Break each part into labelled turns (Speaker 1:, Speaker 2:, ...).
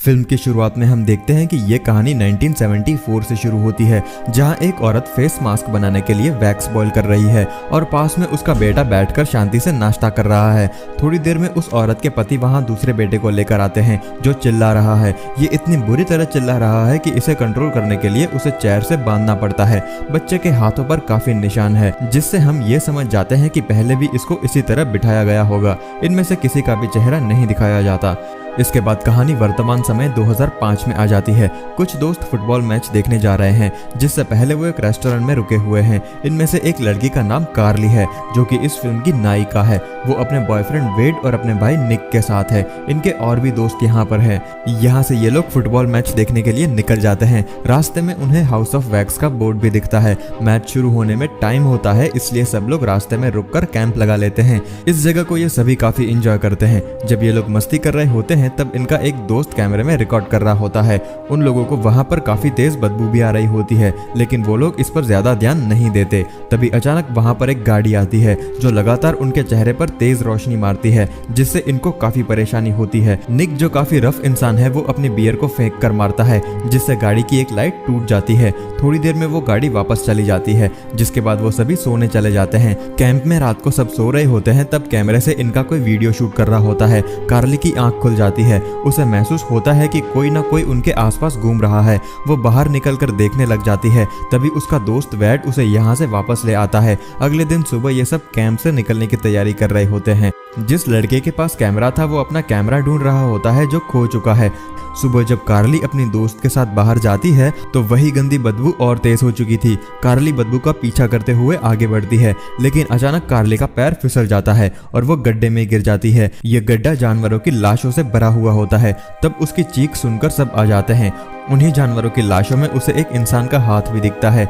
Speaker 1: Film की शुरुआत में हम देखते हैं कि ये कहानी 1974 से शुरू होती है, जहां एक औरत फेस मास्क बनाने के लिए वैक्स बॉयल कर रही है और पास में उसका बेटा बैठकर शांति से नाश्ता कर रहा है। थोड़ी देर में उस औरत के पति वहां दूसरे बेटे को लेकर आते हैं जो चिल्ला रहा है। ये इतनी बुरी तरह चिल्ला रहा है कि इसे कंट्रोल करने के लिए उसे चेयर से बांधना पड़ता है। बच्चे के हाथों पर काफी निशान है, जिससे हम ये समझ जाते हैं कि पहले भी इसको इसी तरह बिठाया गया होगा। इनमें से किसी का भी चेहरा नहीं दिखाया जाता। इसके बाद कहानी वर्तमान समय 2005 में आ जाती है। कुछ दोस्त फुटबॉल मैच देखने जा रहे हैं, जिससे पहले वो एक रेस्टोरेंट में रुके हुए हैं। इनमें से एक लड़की का नाम कार्ली है, जो कि इस फिल्म की नायिका है। वो अपने बॉयफ्रेंड वेड और अपने भाई निक के साथ है। इनके और भी दोस्त यहाँ पर हैं। यहाँ से ये लोग फुटबॉल मैच देखने के लिए निकल जाते हैं। रास्ते में उन्हें हाउस ऑफ वैक्स का बोर्ड भी दिखता है। मैच शुरू होने में टाइम होता है, इसलिए सब लोग रास्ते में रुककर कैंप लगा लेते हैं। इस जगह को ये सभी काफी इंजॉय करते हैं। जब ये लोग मस्ती कर रहे होते हैं तब इनका एक दोस्त कैमरे में रिकॉर्ड कर रहा होता है। उन लोगों को वहां पर काफी तेज बदबू भी आ रही होती है, लेकिन वो लोग इस पर ज्यादा ध्यान नहीं देते। तभी अचानक वहां पर एक गाड़ी आती है जो लगातार उनके चेहरे पर तेज रोशनी मारती है, जिससे इनको काफी परेशानी होती है। निक, जो काफी रफ इंसान है, वो अपनी बियर को फेंक कर मारता है, जिससे गाड़ी की एक लाइट टूट जाती है। थोड़ी देर में वो गाड़ी वापस चली जाती है, जिसके बाद वो सभी सोने चले जाते हैं। कैंप में रात को सब सो रहे होते हैं, तब कैमरे से इनका कोई वीडियो शूट कर रहा होता है। कार्ली की आंख खुल जाती है। उसे महसूस होता है कि कोई ना कोई उनके आसपास घूम रहा है। वो बाहर निकलकर देखने लग जाती है। तभी उसका दोस्त वैड उसे यहाँ से वापस ले आता है। अगले दिन सुबह ये सब कैंप से निकलने की तैयारी कर रहे होते हैं। जिस लड़के के पास कैमरा था वो अपना कैमरा ढूंढ रहा होता है जो खो चुका है। सुबह जब कार्ली अपनी दोस्त के साथ बाहर जाती है तो वही गंदी बदबू और तेज हो चुकी थी। कार्ली बदबू का पीछा करते हुए आगे बढ़ती है, लेकिन अचानक कार्ली का पैर फिसल जाता है और वो गड्ढे में गिर जाती है। ये गड्ढा जानवरों की लाशों से भरा हुआ होता है। तब उसकी चीख सुनकर सब आ जाते हैं। उन्हीं जानवरों की लाशों में उसे एक इंसान का हाथ भी दिखता है।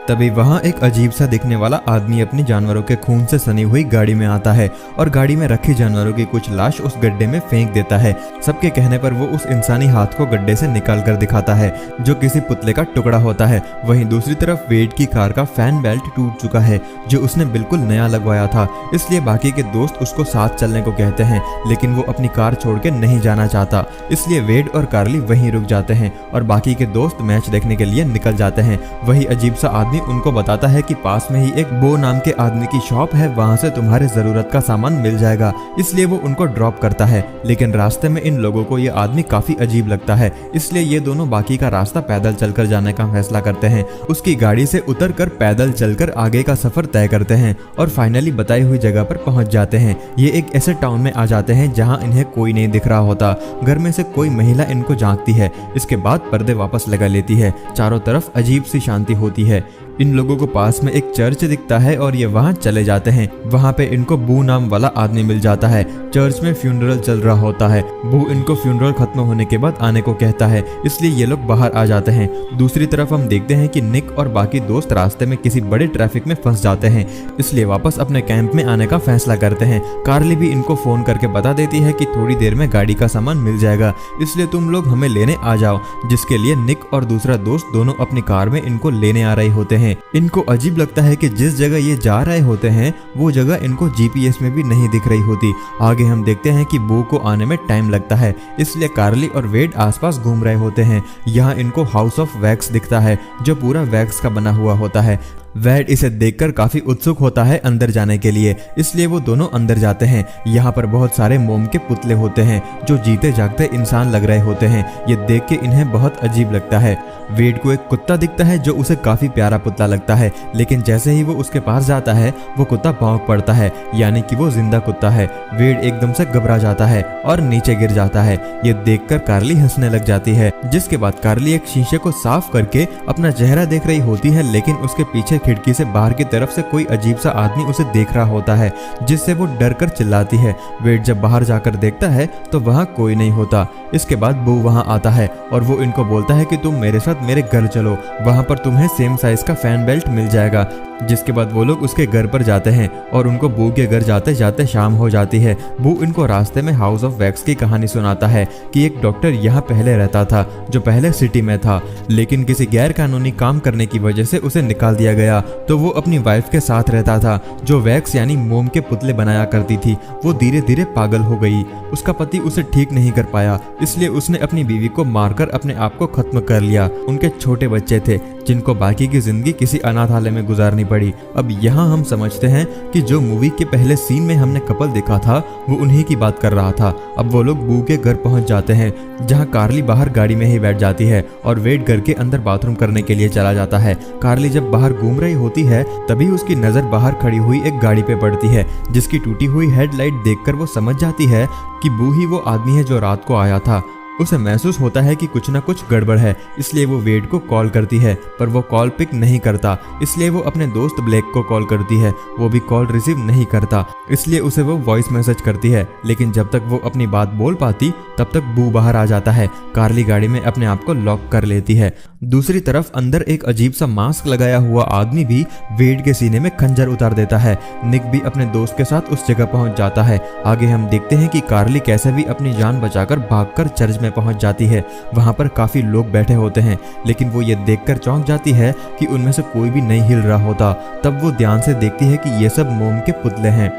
Speaker 1: तभी वहां एक अजीब सा दिखने वाला आदमी अपनी जानवरों के खून से सनी हुई गाड़ी में आता है और गाड़ी में रखी जानवरों की कुछ लाश उस गड्ढे में फेंक देता है। सबके कहने पर वो उस इंसानी हाथ को गड्ढे से निकाल कर दिखाता है, जो किसी पुतले का टुकड़ा होता है। वहीं दूसरी तरफ वेड की कार का फैन बेल्ट टूट चुका है, जो उसने बिल्कुल नया लगवाया था। इसलिए बाकी के दोस्त उसको साथ चलने को कहते हैं, लेकिन वो अपनी कार छोड़ के नहीं जाना चाहता। इसलिए वेड और कार्ली वहीं रुक जाते हैं और बाकी के दोस्त मैच देखने के लिए निकल जाते हैं। वही अजीब सा उनको बताता है कि पास में ही एक बो नाम के आदमी की शॉप है, वहां से तुम्हारे जरूरत का सामान मिल जाएगा। इसलिए वो उनको ड्रॉप करता है, लेकिन रास्ते में इन लोगों को ये आदमी काफी अजीब लगता है। इसलिए ये दोनों बाकी का रास्ता पैदल चलकर जाने का फैसला करते हैं। उसकी गाड़ी से उतरकर पैदल चलकर आगे का सफर तय करते हैं और फाइनली बताई हुई जगह पर पहुंच जाते हैं। ये एक ऐसे टाउन में आ जाते हैं जहाँ इन्हें कोई नहीं दिख रहा होता। घर में से कोई महिला इनको झांकती है। इसके बाद पर्दे वापस लगा लेती है। चारों तरफ अजीब सी शांति होती है। इन लोगों को पास में एक चर्च दिखता है और ये वहां चले जाते हैं। वहां पे इनको बू नाम वाला आदमी मिल जाता है। चर्च में फ्यूनरल चल रहा होता है। बू इनको फ्यूनरल खत्म होने के बाद आने को कहता है, इसलिए ये लोग बाहर आ जाते हैं। दूसरी तरफ हम देखते हैं कि निक और बाकी दोस्त रास्ते में किसी बड़े ट्रैफिक में फंस जाते हैं, इसलिए वापस अपने कैंप में आने का फैसला करते हैं। कार्ली भी इनको फोन करके बता देती है कि थोड़ी देर में गाड़ी का सामान मिल जाएगा, इसलिए तुम लोग हमें लेने आ जाओ। जिसके लिए निक और दूसरा दोस्त दोनों अपनी कार में इनको लेने आ रहे होते हैं। इनको अजीब लगता है कि जिस जगह ये जा रहे होते हैं वो जगह इनको जीपीएस में भी नहीं दिख रही होती। आगे हम देखते हैं कि बो को आने में टाइम लगता है, इसलिए कार्ली और वेड आसपास घूम रहे होते हैं। यहाँ इनको हाउस ऑफ वैक्स दिखता है, जो पूरा वैक्स का बना हुआ होता है। वेड इसे देखकर काफी उत्सुक होता है अंदर जाने के लिए, इसलिए वो दोनों अंदर जाते हैं। यहाँ पर बहुत सारे मोम के पुतले होते हैं जो जीते जागते इंसान लग रहे होते हैं। ये देख के इन्हें बहुत अजीब लगता है। वेड को एक कुत्ता दिखता है जो उसे काफी प्यारा पुतला लगता है, लेकिन जैसे ही वो उसके पास जाता है वो कुत्ता भौंक पड़ता है, यानी कि वो जिंदा कुत्ता है। वेड एकदम से घबरा जाता है और नीचे गिर जाता है। ये देखकर कार्ली हंसने लग जाती है। जिसके बाद कार्ली एक शीशे को साफ करके अपना चेहरा देख रही होती है, लेकिन उसके पीछे खिड़की से बाहर की तरफ से कोई अजीब सा आदमी उसे देख रहा होता है, जिससे वो डर कर चिल्लाती है। वेड जब बाहर जाकर देखता है तो वहाँ कोई नहीं होता। इसके बाद बू वहाँ आता है और वो इनको बोलता है कि तुम मेरे साथ मेरे घर चलो, वहाँ पर तुम्हें सेम साइज का फैन बेल्ट मिल जाएगा। जिसके बाद वो लोग उसके घर पर जाते हैं और उनको बू के घर जाते जाते शाम हो जाती है। बू इनको रास्ते में हाउस ऑफ वैक्स की कहानी सुनाता है कि एक डॉक्टर यहाँ पहले रहता था, जो पहले सिटी में था, लेकिन किसी गैर कानूनी काम करने की वजह से उसे निकाल दिया गया। गया तो वो अपनी वाइफ के साथ रहता था जो वैक्स यानी मोम के पुतले बनाया करती थी। वो धीरे धीरे पागल हो गई। उसका पति उसे ठीक नहीं कर पाया, इसलिए उसने अपनी बीवी को मारकर अपने आप को खत्म कर लिया। उनके छोटे बच्चे थे जिनको बाकी की जिंदगी किसी अनाथालय में गुजारनी पड़ी। अब यहाँ हम समझते हैं कि जो मूवी के पहले सीन में हमने कपल देखा था वो उन्हीं की बात कर रहा था। अब वो लोग बू के घर पहुंच जाते हैं जहाँ कार्ली बाहर गाड़ी में ही बैठ जाती है और वेट करके अंदर बाथरूम करने के लिए चला जाता है। कार्ली जब बाहर घूम रही होती है तभी उसकी नजर बाहर खड़ी हुई एक गाड़ी पे पड़ती है जिसकी टूटी हुई हेडलाइट देखकर वो समझ जाती है कि बू ही वो आदमी है जो रात को आया था। उसे महसूस होता है कि कुछ ना कुछ गड़बड़ है, इसलिए वो वेड को कॉल करती है पर वो कॉल पिक नहीं करता। इसलिए वो अपने दोस्त ब्लैक को कॉल करती है, वो भी कॉल रिसीव नहीं करता, इसलिए उसे वो वॉइस मैसेज करती है। लेकिन जब तक वो अपनी बात बोल पाती तब तक बू बाहर आ जाता है। कार्ली गाड़ी में अपने आप को लॉक कर लेती है। दूसरी तरफ अंदर एक अजीब सा मास्क लगाया हुआ आदमी भी वेड के सीने में खंजर उतार देता है। निक भी अपने दोस्त के साथ उस जगह पहुंच जाता है। आगे हम देखते हैं कि कार्ली कैसे भी अपनी जान बचाकर भागकर चर्च में पहुंच जाती है। वहां पर काफी लोग बैठे होते हैं लेकिन वो ये देखकर चौंक जाती है कि उनमें से कोई भी नहीं हिल रहा होता। तब वो ध्यान से देखती है कि ये सब मोम के पुतले हैं।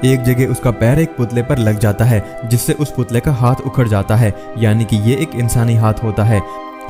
Speaker 1: एक जगह उसका पैर एक पुतले पर लग जाता है जिससे उस पुतले का हाथ उखड़ जाता है, यानी कि ये एक इंसानी हाथ होता है।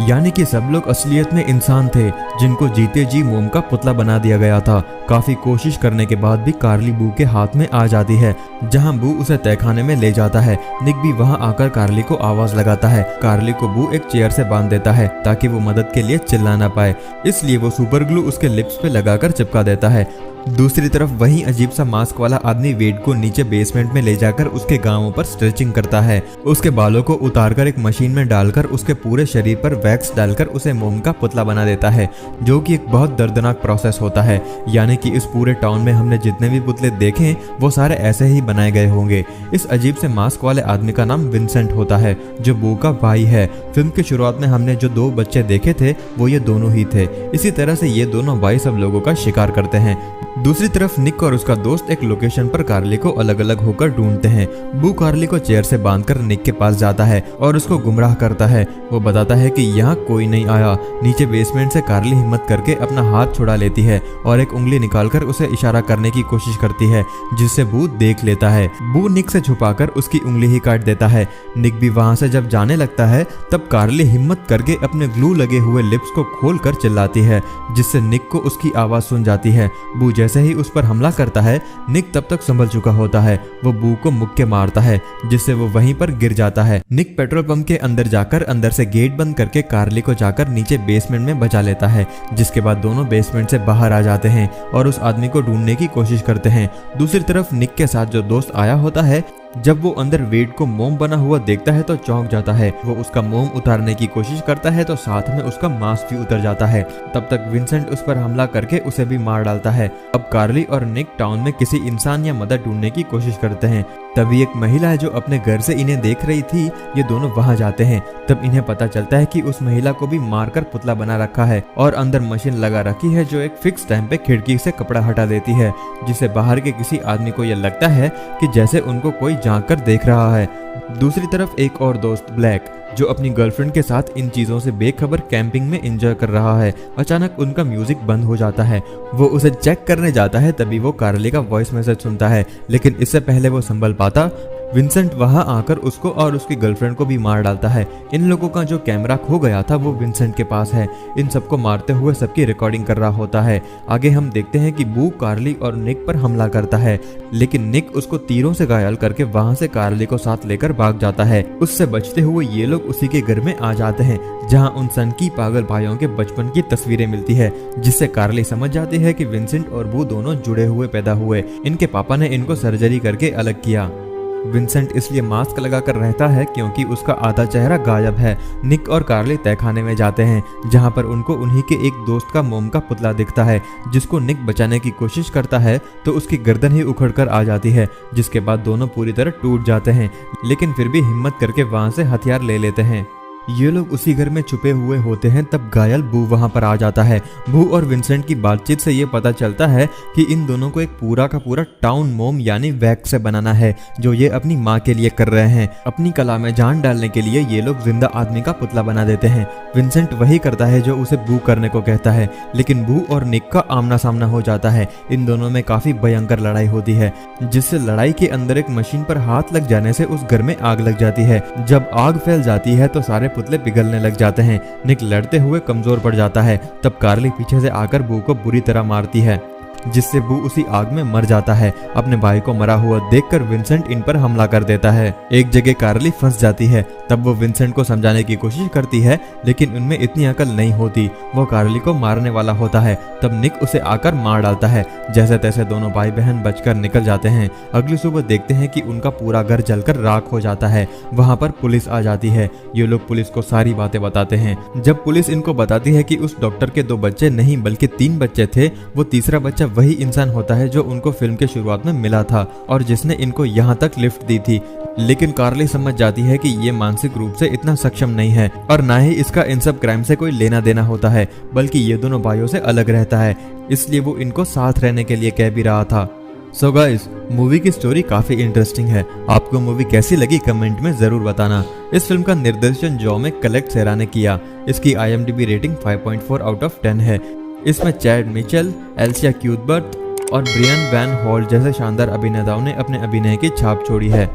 Speaker 1: यानी कि सब लोग असलियत में इंसान थे जिनको जीते जी मोम का पुतला बना दिया गया था। काफी कोशिश करने के बाद भी कार्ली बू के हाथ में आ जाती है जहां बू उसे तहखाने में ले जाता है। निक भी वहां आकर कार्ली को आवाज लगाता है। कार्ली को बू एक चेयर से बांध देता है ताकि वो मदद के लिए चिल्ला ना पाए, इसलिए वो सुपर ग्लू उसके लिप्स पे लगाकर चिपका देता है। दूसरी तरफ वही अजीब सा मास्क वाला आदमी वेड को नीचे बेसमेंट में ले जाकर उसके गांवों पर स्ट्रेचिंग करता है। उसके बालों को उतारकर एक मशीन में डालकर उसके पूरे शरीर पर वैक्स डालकर उसे मोम का पुतला बना देता है, जो कि एक बहुत दर्दनाक प्रोसेस होता है। यानी कि इस पूरे टाउन में हमने जितने भी पुतले देखे वो सारे ऐसे ही बनाए गए होंगे। इस अजीब से मास्क वाले आदमी का नाम विंसेंट होता है जो बू का भाई है। फिल्म की शुरुआत में हमने जो 2 बच्चे देखे थे वो ये दोनों ही थे। इसी तरह से ये दोनों भाई सब लोगों का शिकार करते हैं। दूसरी तरफ निक और उसका दोस्त एक लोकेशन पर कार्ली को अलग अलग होकर ढूंढते हैं। बू कार्ली को चेयर से बांधकर निक के पास जाता है और उसको गुमराह करता है। वो बताता है कि यहाँ कोई नहीं आया। नीचे बेसमेंट से कार्ली हिम्मत करके अपना हाथ छुड़ा लेती है और एक उंगली निकालकर उसे इशारा करने की कोशिश करती है जिससे बू देख लेता है। बू निक से छुपाकर उसकी उंगली ही काट देता है। निक भी वहां से जब जाने लगता है तब कार्ली हिम्मत करके अपने ग्लू लगे हुए लिप्स को खोलकर चिल्लाती है जिससे निक को उसकी आवाज सुन जाती है। बू जैसे ही उस पर हमला करता है निक तब तक संभल चुका होता है। वो बू को मुक्के मारता है जिससे वो वहीं पर गिर जाता है। निक पेट्रोल पंप के अंदर जाकर अंदर से गेट बंद करके कार्ली को जाकर नीचे बेसमेंट में बचा लेता है, जिसके बाद दोनों बेसमेंट से बाहर आ जाते हैं और उस आदमी को ढूंढने की कोशिश करते हैं। दूसरी तरफ निक के साथ जो दोस्त आया होता है जब वो अंदर वेड को मोम बना हुआ देखता है तो चौंक जाता है। वो उसका मोम उतारने की कोशिश करता है तो साथ में उसका मास्क भी उतर जाता है। तब तक विंसेंट उस पर हमला करके उसे भी मार डालता है। अब कार्ली और निक टाउन में किसी इंसान या मदद ढूंढने की कोशिश करते हैं। तभी एक महिला है जो अपने घर से इन्हें देख रही थी, ये दोनों वहां जाते हैं। तब इन्हें पता चलता है कि उस महिला को भी मारकर पुतला बना रखा है और अंदर मशीन लगा रखी है जो एक फिक्स टाइम पे खिड़की से कपड़ा हटा देती है, जिससे बाहर के किसी आदमी को यह लगता है कि जैसे उनको कोई झांक कर देख रहा है। दूसरी तरफ एक और दोस्त ब्लैक जो अपनी गर्लफ्रेंड के साथ इन चीजों से बेखबर कैंपिंग में एंजॉय कर रहा है। अचानक उनका म्यूजिक बंद हो जाता है। वो उसे चेक करने जाता है तभी वो कार्ली का वॉइस मैसेज सुनता है, लेकिन इससे पहले वो संभल पाता विंसेंट वहां आकर उसको और उसकी गर्लफ्रेंड को भी मार डालता है। इन लोगों का जो कैमरा खो गया था वो विंसेंट के पास है। इन सबको मारते हुए सबकी रिकॉर्डिंग कर रहा होता है। आगे हम देखते हैं कि बू कार्ली और निक पर हमला करता है, लेकिन निक उसको तीरों से घायल करके वहां से कार्ली को साथ लेकर भाग जाता है। उससे बचते हुए ये लोग उसी के घर में आ जाते हैं जहां उन सनकी पागल भाइयों के बचपन की तस्वीरें मिलती है, जिससे कार्ली समझ जाती है कि विंसेंट और बू दोनों जुड़े हुए पैदा हुए। इनके पापा ने इनको सर्जरी करके अलग किया। विंसेंट इसलिए मास्क लगाकर रहता है क्योंकि उसका आधा चेहरा गायब है। निक और कार्ली तहखाने में जाते हैं जहां पर उनको उन्हीं के एक दोस्त का मोम का पुतला दिखता है, जिसको निक बचाने की कोशिश करता है तो उसकी गर्दन ही उखड़कर आ जाती है, जिसके बाद दोनों पूरी तरह टूट जाते हैं, लेकिन फिर भी हिम्मत करके वहां से हथियार ले लेते हैं। ये लोग उसी घर में छुपे हुए होते हैं, तब घायल बू वहां पर आ जाता है। बू और विंसेंट की बातचीत से ये पता चलता है कि इन दोनों को एक पूरा का पूरा टाउन मोम यानी वैक्स से बनाना है, जो ये अपनी माँ के लिए कर रहे हैं। अपनी कला में जान डालने के लिए ये लोग जिंदा आदमी का पुतला बना देते हैं। विंसेंट वही करता है जो उसे बू करने को कहता है, लेकिन बू और निक का आमना सामना हो जाता है। इन दोनों में काफी भयंकर लड़ाई होती है, जिससे लड़ाई के अंदर एक मशीन पर हाथ लग जाने से उस घर में आग लग जाती है। जब आग फैल जाती है तो सारे पुतले पिघलने लग जाते हैं। निक लड़ते हुए कमजोर पड़ जाता है। तब कार्ली पीछे से आकर बू को बुरी तरह मारती है, जिससे बू उसी आग में मर जाता है। अपने भाई को मरा हुआ देखकर विंसेंट इन पर हमला कर देता है। एक जगह कार्ली फंस जाती है। तब वो विंसेंट को समझाने की कोशिश करती है, लेकिन उनमें इतनी अकल नहीं होती। वो कार्ली को मारने वाला होता है। तब निक उसे आकर मार डालता है। जैसे तैसे दोनों भाई बहन बचकर निकल जाते हैं। अगली सुबह देखते हैं कि उनका पूरा घर जलकर राख हो जाता है। वहाँ पर पुलिस आ जाती है। ये लोग पुलिस को सारी बातें बताते हैं। जब पुलिस इनको बताती है कि उस डॉक्टर के 2 बच्चे नहीं बल्कि 3 बच्चे थे, वो तीसरा बच्चा वही इंसान होता है जो उनको फिल्म के शुरुआत में मिला था और जिसने इनको यहाँ तक लिफ्ट दी थी। लेकिन कार्ली समझ जाती है कि ये मानसिक रूप से इतना सक्षम नहीं है और ना ही इसका इन सब क्राइम से कोई लेना देना होता है, बल्कि ये दोनों भाइयों से अलग रहता है। इसलिए वो इनको साथ रहने के लिए कह भी रहा था। सो गाइस, मूवी की स्टोरी काफी इंटरेस्टिंग है। आपको मूवी कैसी लगी कमेंट में जरूर बताना। इस फिल्म का निर्देशन जॉ कलेक्ट सेरा ने किया। इसकी IMDb रेटिंग 5.4 आउट ऑफ 10 है। इसमें चैड मिचेल, एल्सिया क्यूथबर्ट और ब्रियन वैन हॉल जैसे शानदार अभिनेताओं ने अपने अभिनय की छाप छोड़ी है।